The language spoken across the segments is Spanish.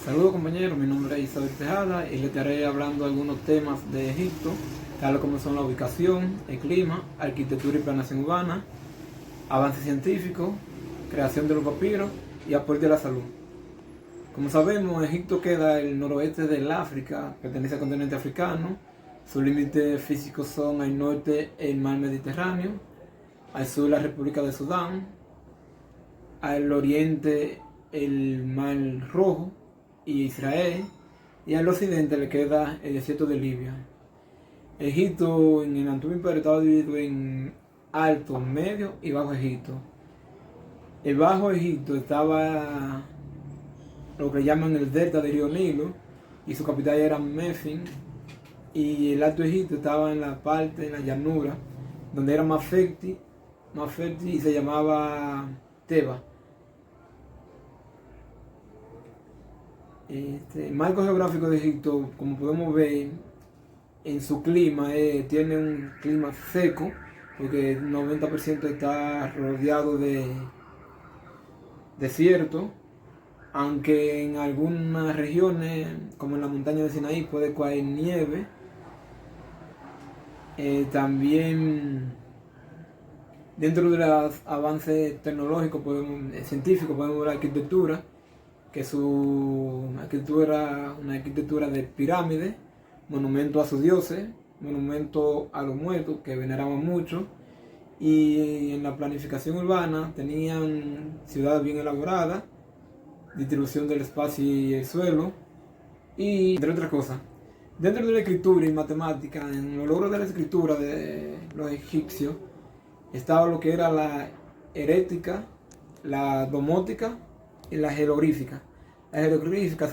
Saludos compañeros, mi nombre es Isabel Tejada y les estaré hablando algunos temas de Egipto, tales como son la ubicación, el clima, arquitectura y planeación urbana, avance científico, creación de los papiros y aporte a la salud. Como sabemos, Egipto queda el noroeste del África, pertenece al continente africano. Sus límites físicos son al norte el mar Mediterráneo, al sur la República de Sudán, al oriente el mar Rojo y Israel, y al occidente le queda el desierto de Libia. Egipto en el antiguo imperio estaba dividido en Alto, Medio y Bajo Egipto. El Bajo Egipto estaba lo que llaman el delta del río Nilo y su capital era Memphis, y el Alto Egipto estaba en la parte, en la llanura, donde era más fértil y se llamaba Teba. El marco geográfico de Egipto, como podemos ver en su clima, tiene un clima seco, porque el 90% está rodeado de desierto, aunque en algunas regiones, como en la montaña de Sinaí, puede caer nieve. También dentro de los avances tecnológicos, científicos, podemos ver la arquitectura, que su arquitectura era una arquitectura de pirámides, monumento a sus dioses, monumento a los muertos, que veneraban mucho, y en la planificación urbana tenían ciudades bien elaboradas, distribución del espacio y el suelo, y entre otras cosas. Dentro de la escritura y matemática, en los logros de la escritura de los egipcios, estaba lo que era la herética, la domótica y la jeroglífica. La jeroglífica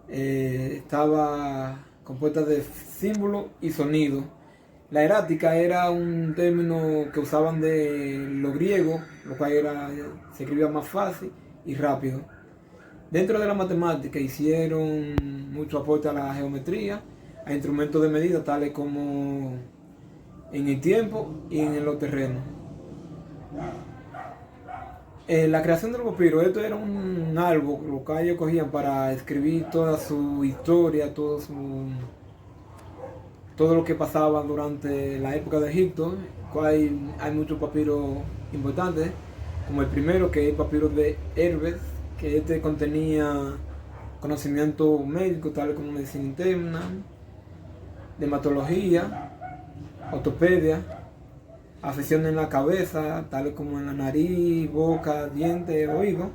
estaba compuesta de símbolos y sonidos. La erática era un término que usaban de los griegos, lo cual se escribía más fácil y rápido. Dentro de la matemática hicieron mucho aporte a la geometría, a instrumentos de medida tales como en el tiempo y en los terrenos. La creación de los papiros, esto era un árbol, lo que ellos cogían para escribir toda su historia, todo lo que pasaba durante la época de Egipto. Hay muchos papiros importantes, como el primero, que es el papiro de Herbes, que este contenía conocimiento médico, tales como medicina interna, dermatología, ortopedia, afecciones en la cabeza, tales como en la nariz, boca, dientes, oído.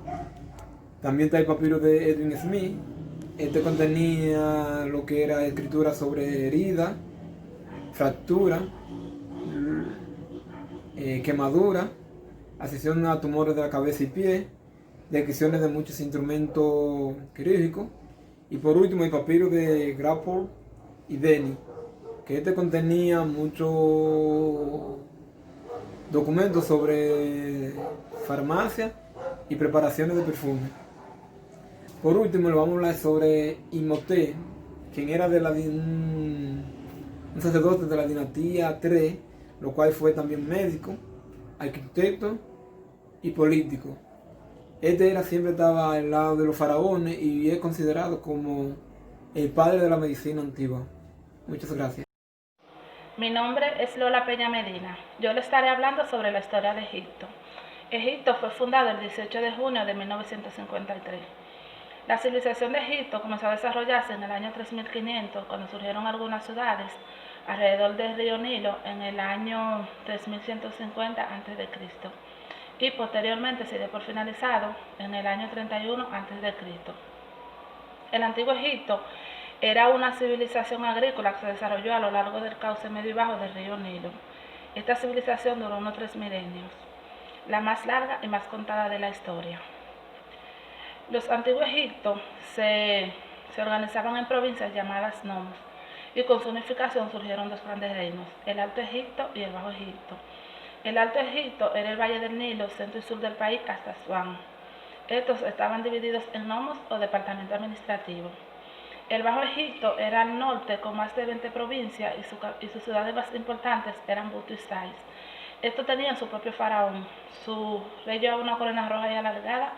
También está el papiro de Edwin Smith. Este contenía lo que era escritura sobre heridas, fractura, quemadura, ascensión a tumores de la cabeza y pie, descripciones de muchos instrumentos quirúrgicos, y por último el papiro de Grapple y Denny, que este contenía muchos documentos sobre farmacia y preparaciones de perfume. Por último, le vamos a hablar sobre Imhotep, quien era un sacerdote de la dinastía 3, lo cual fue también médico, arquitecto y político. Siempre estaba al lado de los faraones y es considerado como el padre de la medicina antigua. Muchas gracias. Mi nombre es Lola Peña Medina. Yo le estaré hablando sobre la historia de Egipto. Egipto fue fundado el 18 de junio de 1953. La civilización de Egipto comenzó a desarrollarse en el año 3500, cuando surgieron algunas ciudades alrededor del río Nilo en el año 3150 a.C. y posteriormente se dio por finalizado en el año 31 a.C. El antiguo Egipto era una civilización agrícola que se desarrolló a lo largo del cauce medio y bajo del río Nilo. Esta civilización duró unos 3 milenios, la más larga y más contada de la historia. Los antiguos Egipto se organizaban en provincias llamadas nomos, y con su unificación surgieron dos grandes reinos, el Alto Egipto y el Bajo Egipto. El Alto Egipto era el valle del Nilo, centro y sur del país, hasta Asuán. Estos estaban divididos en nomos o departamentos administrativos. El Bajo Egipto era al norte, con más de 20 provincias, y sus ciudades más importantes eran Buto y Sais. Estos tenían su propio faraón. Su rey llevaba una corona roja y alargada,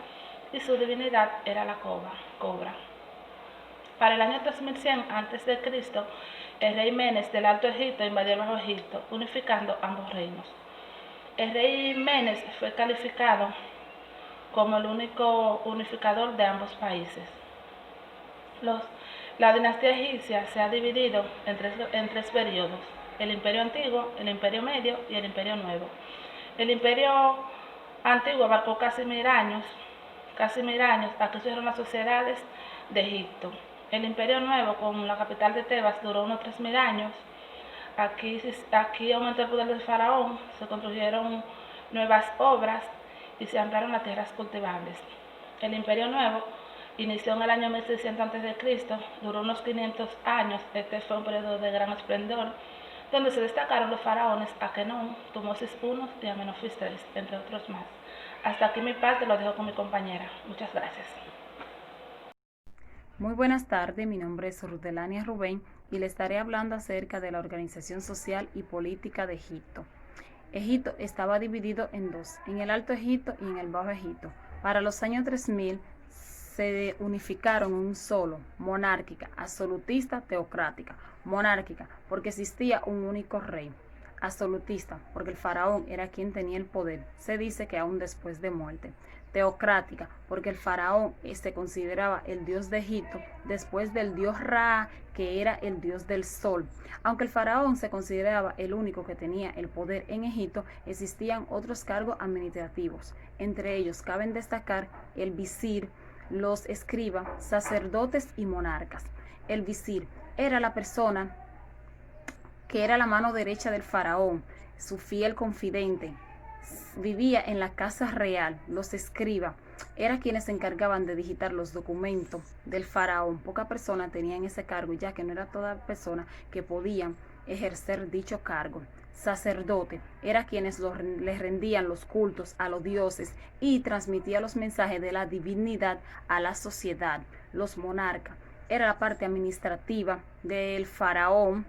y su divinidad era la cobra. Para el año 3100 a.C., el rey Menes del Alto Egipto invadió el Bajo Egipto, unificando ambos reinos. El rey Menes fue calificado como el único unificador de ambos países. La dinastía egipcia se ha dividido en tres periodos: el Imperio Antiguo, el Imperio Medio y el Imperio Nuevo. El Imperio Antiguo abarcó casi mil años. Aquí surgieron las sociedades de Egipto. El Imperio Nuevo, con la capital de Tebas, duró unos 3000 años. Aquí aumentó el poder del faraón, se construyeron nuevas obras y se ampliaron las tierras cultivables. El Imperio Nuevo inició en el año 1600 a.C., duró unos 500 años. Este fue un periodo de gran esplendor, donde se destacaron los faraones Akenón, Tumosis I y Amenofis III, entre otros más. Hasta aquí mi parte, lo dejo con mi compañera. Muchas gracias. Muy buenas tardes, mi nombre es Rutelania Rubén y le estaré hablando acerca de la organización social y política de Egipto. Egipto estaba dividido en dos, en el Alto Egipto y en el Bajo Egipto. Para los años 3000 se unificaron en un solo, monárquica, absolutista, teocrática. Monárquica, porque existía un único rey. Absolutista, porque el faraón era quien tenía el poder, se dice que aún después de muerte. Teocrática, porque el faraón se consideraba el dios de Egipto después del dios Ra, que era el dios del sol. Aunque el faraón se consideraba el único que tenía el poder en Egipto, existían otros cargos administrativos. Entre ellos caben destacar el visir, los escribas, sacerdotes y monarcas. El visir era la persona que era la mano derecha del faraón, su fiel confidente. Vivía en la casa real. Los escribas eran quienes se encargaban de digitar los documentos del faraón. Pocas personas tenían ese cargo, ya que no era toda persona que podían ejercer dicho cargo. Sacerdote era quienes les rendían los cultos a los dioses y transmitían los mensajes de la divinidad a la sociedad. Los monarcas era la parte administrativa del faraón.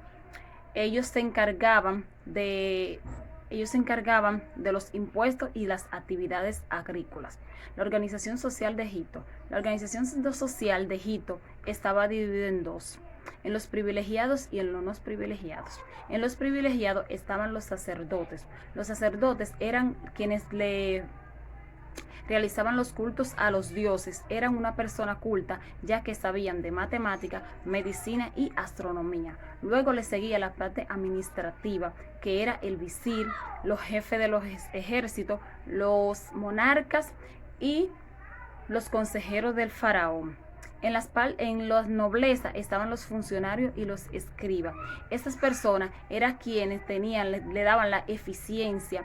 Ellos se encargaban de los impuestos y las actividades agrícolas. La organización social de Egipto. La organización social de Egipto estaba dividida en dos: en los privilegiados y en los no privilegiados. En los privilegiados estaban los sacerdotes. Los sacerdotes eran quienes le realizaban los cultos a los dioses. Eran una persona culta, ya que sabían de matemática, medicina y astronomía. Luego le seguía la parte administrativa, que era el visir, los jefes de los ejércitos, los monarcas y los consejeros del faraón. En la nobleza estaban los funcionarios y los escribas. Estas personas eran quienes le daban la eficiencia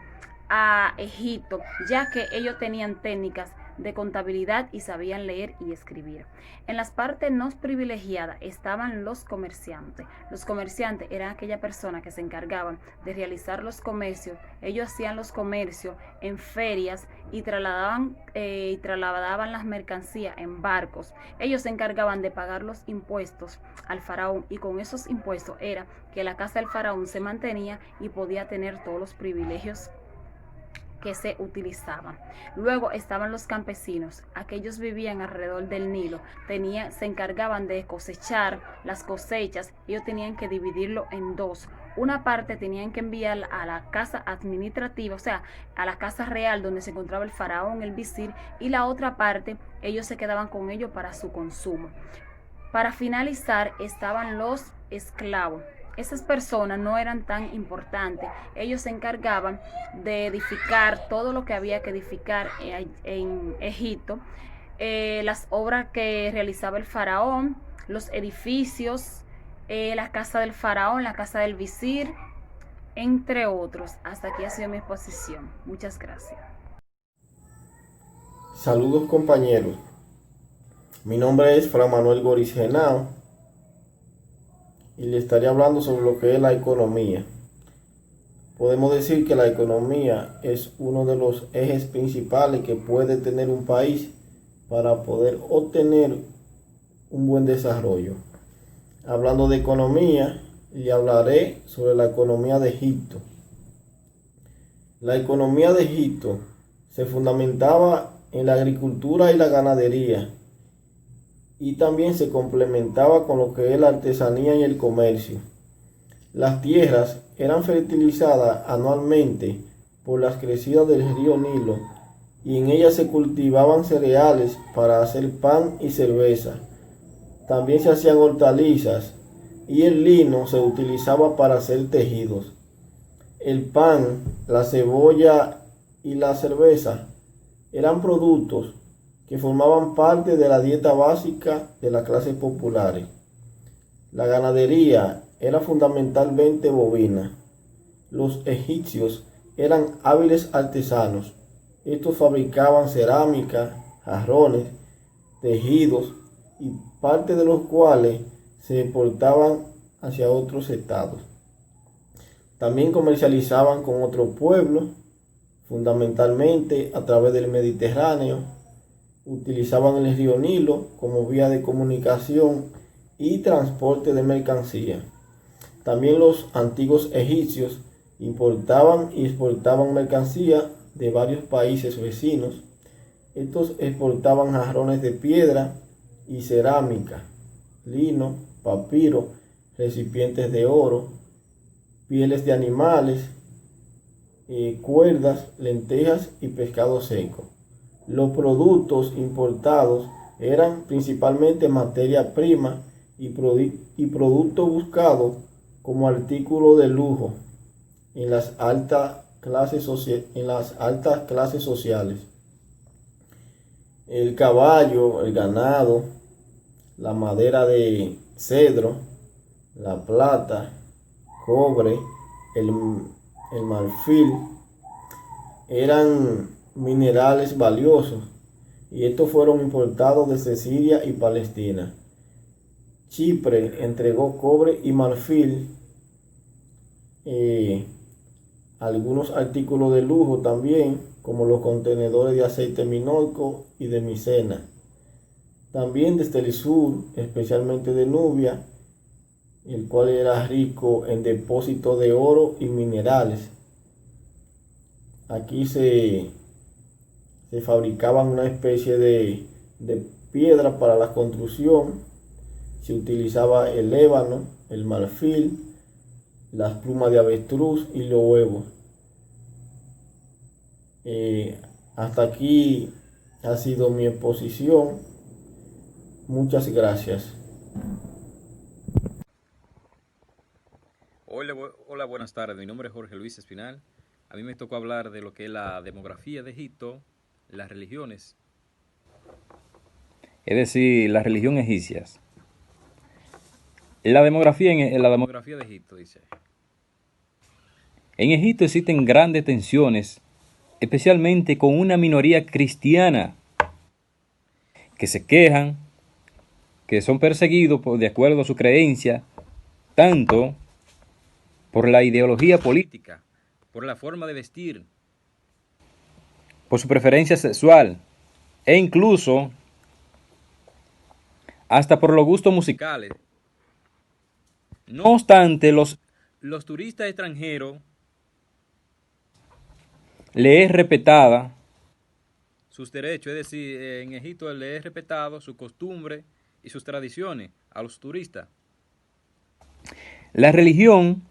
a Egipto, ya que ellos tenían técnicas de contabilidad y sabían leer y escribir. En las partes no privilegiadas estaban los comerciantes. Los comerciantes eran aquellas personas que se encargaban de realizar los comercios. Ellos hacían los comercios en ferias y trasladaban las mercancías en barcos. Ellos se encargaban de pagar los impuestos al faraón, y con esos impuestos era que la casa del faraón se mantenía y podía tener todos los privilegios que se utilizaban. Luego estaban los campesinos. Aquellos vivían alrededor del Nilo, se encargaban de cosechar las cosechas. Ellos tenían que dividirlo en dos. Una parte tenían que enviar a la casa administrativa, o sea, a la casa real donde se encontraba el faraón, el visir, y la otra parte ellos se quedaban con ellos para su consumo. Para finalizar estaban los esclavos. Esas personas no eran tan importantes. Ellos se encargaban de edificar todo lo que había que edificar en Egipto, las obras que realizaba el faraón, los edificios, la casa del faraón, la casa del visir, entre otros. Hasta aquí ha sido mi exposición. Muchas gracias. Saludos, compañeros. Mi nombre es Fra Manuel Goris Genao y le estaré hablando sobre lo que es la economía. Podemos decir que la economía es uno de los ejes principales que puede tener un país para poder obtener un buen desarrollo. Hablando de economía, le hablaré sobre la economía de Egipto. La economía de Egipto se fundamentaba en la agricultura y la ganadería, y también se complementaba con lo que es la artesanía y el comercio. Las tierras eran fertilizadas anualmente por las crecidas del río Nilo, y en ellas se cultivaban cereales para hacer pan y cerveza. También se hacían hortalizas, y el lino se utilizaba para hacer tejidos. El pan, la cebolla y la cerveza eran productos que formaban parte de la dieta básica de las clases populares. La ganadería era fundamentalmente bovina. Los egipcios eran hábiles artesanos. Estos fabricaban cerámica, jarrones, tejidos, y parte de los cuales se exportaban hacia otros estados. También comercializaban con otros pueblos, fundamentalmente a través del Mediterráneo. Utilizaban el río Nilo como vía de comunicación y transporte de mercancía. También los antiguos egipcios importaban y exportaban mercancía de varios países vecinos. Estos exportaban jarrones de piedra y cerámica, lino, papiro, recipientes de oro, pieles de animales, cuerdas, lentejas y pescado seco. Los productos importados eran principalmente materia prima y producto buscado como artículo de lujo en las altas clases sociales. El caballo, el ganado, la madera de cedro, la plata, cobre, el marfil, eran minerales valiosos, y estos fueron importados desde Siria y Palestina. Chipre entregó cobre y marfil, algunos artículos de lujo también, como los contenedores de aceite Minorco y de Micena. También desde el sur, especialmente de Nubia, el cual era rico en depósitos de oro y minerales. Aquí se fabricaban una especie de piedra para la construcción. Se utilizaba el ébano, el marfil, las plumas de avestruz y los huevos. Hasta aquí ha sido mi exposición. Muchas gracias. Hola, buenas tardes. Mi nombre es Jorge Luis Espinal. A mí me tocó hablar de lo que es la demografía de Egipto, las religiones. Es decir, la religión egipcia. La demografía de Egipto dice: en Egipto existen grandes tensiones, especialmente con una minoría cristiana que se quejan, que son perseguidos de acuerdo a su creencia, tanto por la ideología política, por la forma de vestir, por su preferencia sexual, e incluso hasta por los gustos musicales. No obstante, los turistas extranjeros le es respetada sus derechos, es decir, en Egipto le es respetado su costumbre y sus tradiciones a los turistas. La religión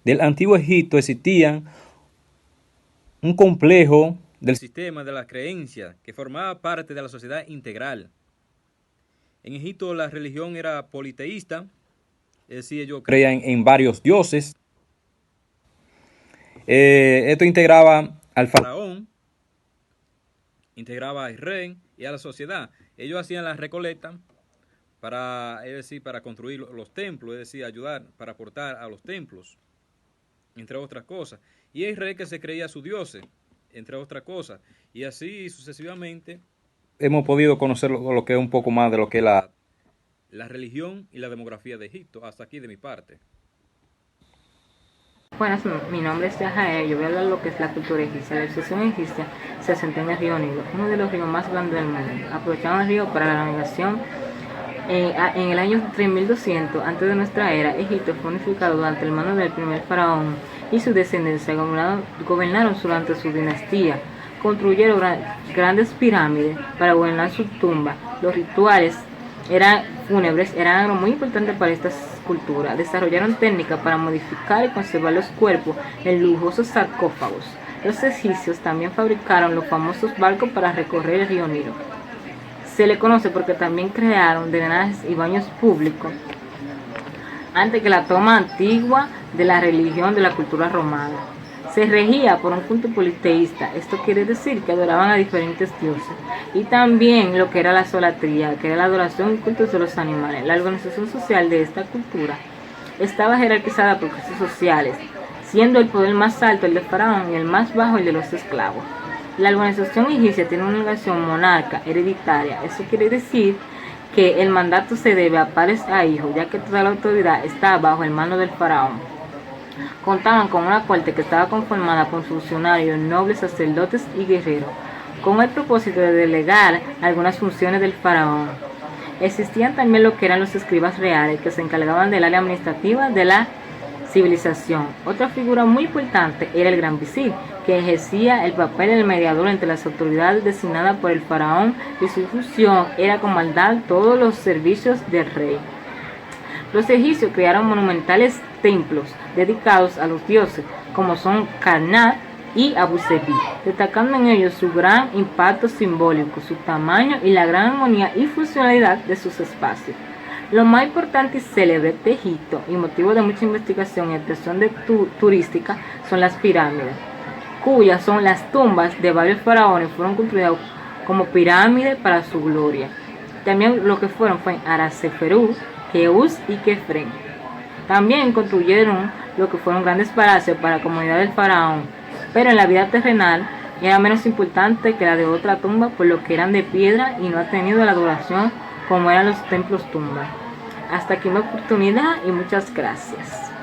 del antiguo Egipto existía un complejo del sistema de la creencia que formaba parte de la sociedad integral. En Egipto la religión era politeísta, es decir, ellos creían en varios dioses. Esto integraba al faraón, integraba al rey y a la sociedad. Ellos hacían la recolecta para construir los templos, es decir, ayudar para aportar a los templos, entre otras cosas. Y el rey que se creía su dios, entre otras cosas. Y así sucesivamente hemos podido conocer lo que es un poco más de lo que es la religión y la demografía de Egipto. Hasta aquí de mi parte. Buenas, mi nombre es Yajael. Yo voy a hablar de lo que es la cultura egipcia. La civilización egipcia se asentó en el río Nilo, uno de los ríos más grandes del mundo. Aprovechaban el río para la navegación. En el año 3200 antes de nuestra era, Egipto fue unificado durante el mando del primer faraón, y su descendencia gobernaron durante su dinastía construyeron grandes pirámides para gobernar su tumba. Los rituales fúnebres eran algo muy importante para estas culturas. Desarrollaron técnicas para modificar y conservar los cuerpos en lujosos sarcófagos. Los egipcios también fabricaron los famosos barcos para recorrer el río Nilo. Se le conoce porque también crearon drenajes y baños públicos antes que la toma antigua de la religión de la cultura romana. Se regía por un culto politeísta, esto quiere decir que adoraban a diferentes dioses, y también lo que era la solatría, que era la adoración y culto de los animales. La organización social de esta cultura estaba jerarquizada por clases sociales, siendo el poder más alto el de Faraón y el más bajo el de los esclavos. La organización egipcia tiene una organización monarca hereditaria, eso quiere decir que el mandato se debe a padres a hijos, ya que toda la autoridad está bajo el mando del faraón. Contaban con una corte que estaba conformada por funcionarios, nobles, sacerdotes y guerreros, con el propósito de delegar algunas funciones del faraón. Existían también lo que eran los escribas reales, que se encargaban del área administrativa de la civilización. Otra figura muy importante era el gran visir, que ejercía el papel del mediador entre las autoridades designadas por el faraón, y su función era comandar todos los servicios del rey. Los egipcios crearon monumentales templos dedicados a los dioses, como son Karnak y Abu-Simbel, destacando en ellos su gran impacto simbólico, su tamaño y la gran armonía y funcionalidad de sus espacios. Lo más importante y célebre de Egipto, y motivo de mucha investigación y atracción turística, son las pirámides, cuyas son las tumbas de varios faraones, fueron construidas como pirámides para su gloria. También lo que fue Araseferú, Keops y Kefren. También construyeron lo que fueron grandes palacios para la comunidad del faraón, pero en la vida terrenal era menos importante que la de otra tumba, por lo que eran de piedra y no ha tenido la duración como eran los templos tumbas. Hasta aquí mi oportunidad y muchas gracias.